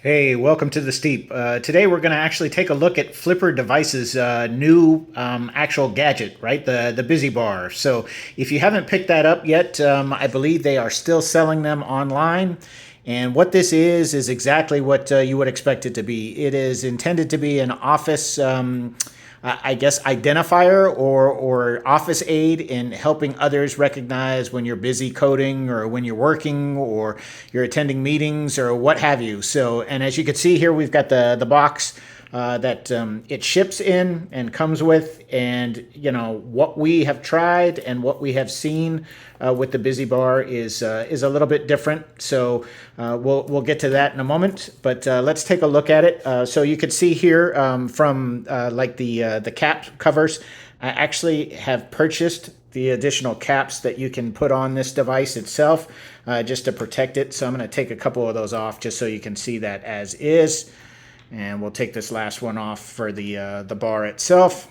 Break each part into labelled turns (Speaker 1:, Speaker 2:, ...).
Speaker 1: Hey, welcome to the Steep. Today we're going to actually take a look at Flipper Devices' new actual gadget, right? The Busy Bar. So if you haven't picked that up yet, I believe they are still selling them online. And what this is exactly what you would expect it to be. It is intended to be an office I guess, identifier or office aid in helping others recognize when you're busy coding or when you're working or you're attending meetings or what have you. So, and as you can see here, we've got the box that it ships in and comes with, and what we have tried and what we have seen with the Busy Bar is a little bit different. So we'll get to that in a moment, but let's take a look at it. So you can see here from like the cap covers, I actually have purchased the additional caps that you can put on this device itself just to protect it. So I'm going to take a couple of those off just so you can see that as is. And we'll take this last one off for the bar itself.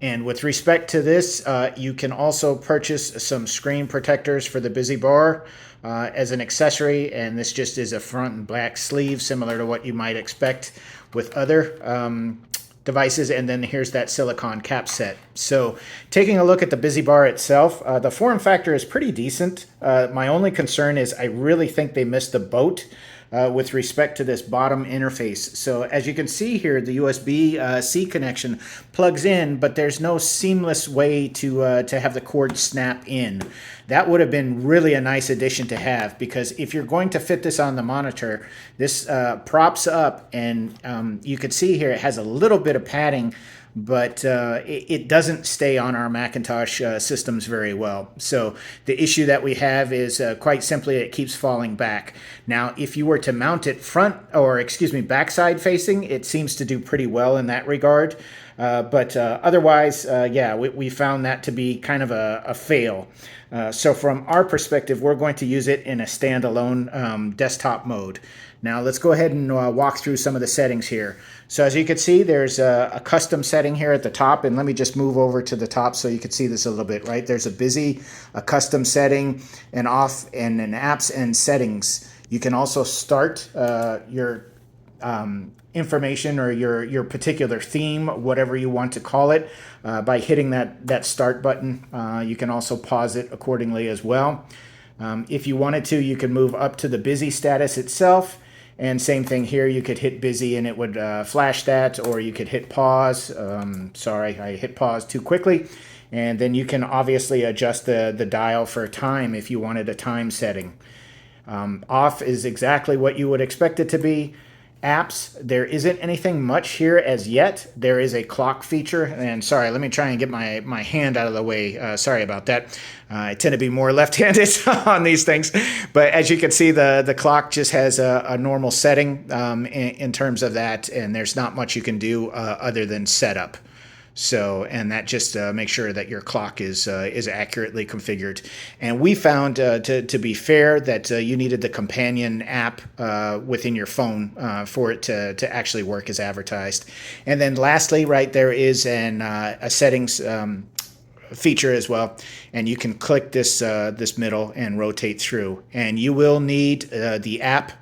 Speaker 1: And with respect to this, you can also purchase some screen protectors for the Busy Bar as an accessory. And this just is a front and back sleeve, similar to what you might expect with other devices. And then here's that silicone cap set. So taking a look at the Busy Bar itself, the form factor is pretty decent. My only concern is I really think they missed the boat with respect to this bottom interface. So as you can see here, the USB-C connection plugs in, but there's no seamless way to have the cord snap in. That would have been really a nice addition to have, because if you're going to fit this on the monitor, this props up, and you can see here it has a little bit of padding, but it doesn't stay on our Macintosh systems very well. So the issue that we have is quite simply it keeps falling back. Now, if you were to mount it backside facing, it seems to do pretty well in that regard. But otherwise, yeah, we found that to be kind of a fail. So from our perspective, we're going to use it in a standalone desktop mode. Now let's go ahead and walk through some of the settings here. So as you can see, there's a custom setting here at the top, and let me just move over to the top so you can see this a little bit, right? There's a busy, a custom setting, an off, and an apps and settings. You can also start your information or your particular theme, whatever you want to call it, by hitting that start button. You can also pause it accordingly as well. If you wanted to, you can move up to the busy status itself. And same thing here, you could hit busy and it would flash that, or you could hit pause. Sorry, I hit pause too quickly. And then you can obviously adjust the dial for time if you wanted a time setting. Off is exactly what you would expect it to be. Apps, there isn't anything much here as yet. There is a clock feature, and sorry, let me try and get my hand out of the way. Sorry about that. I tend to be more left-handed on these things, but as you can see, the clock just has a normal setting in terms of that, and there's not much you can do other than setup. So, and that just makes sure that your clock is accurately configured. And we found, to be fair, that you needed the companion app within your phone for it to actually work as advertised. And then lastly, right, there is a settings feature as well, and you can click this middle and rotate through. And you will need the app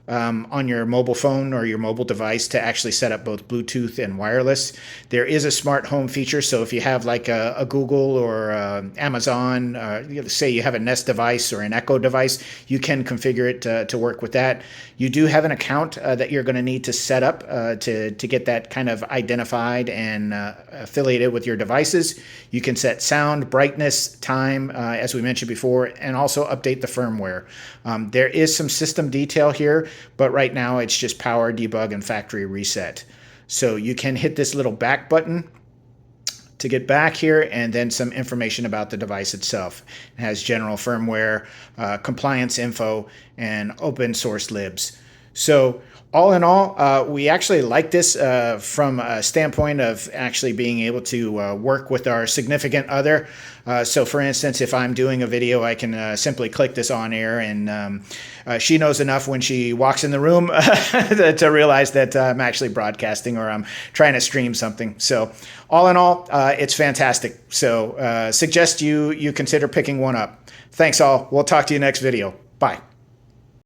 Speaker 1: on your mobile phone or your mobile device to actually set up both Bluetooth and wireless. There is a smart home feature, so if you have like a Google or Amazon, say you have a Nest device or an Echo device, you can configure it to work with that. You do have an account that you're going to need to set up to get that kind of identified and affiliated with your devices. You can set sound, brightness, time, as we mentioned before, and also update the firmware. There is some system detail here, but right now it's just power, debug, and factory reset. So you can hit this little back button to get back here, and then some information about the device itself. It has general firmware, compliance info, and open source libs. So all in all, we actually like this from a standpoint of actually being able to work with our significant other. So for instance, if I'm doing a video, I can simply click this on air, and she knows enough when she walks in the room to realize that I'm actually broadcasting or I'm trying to stream something. So all in all, it's fantastic. So suggest you consider picking one up. Thanks all. We'll talk to you next video. Bye.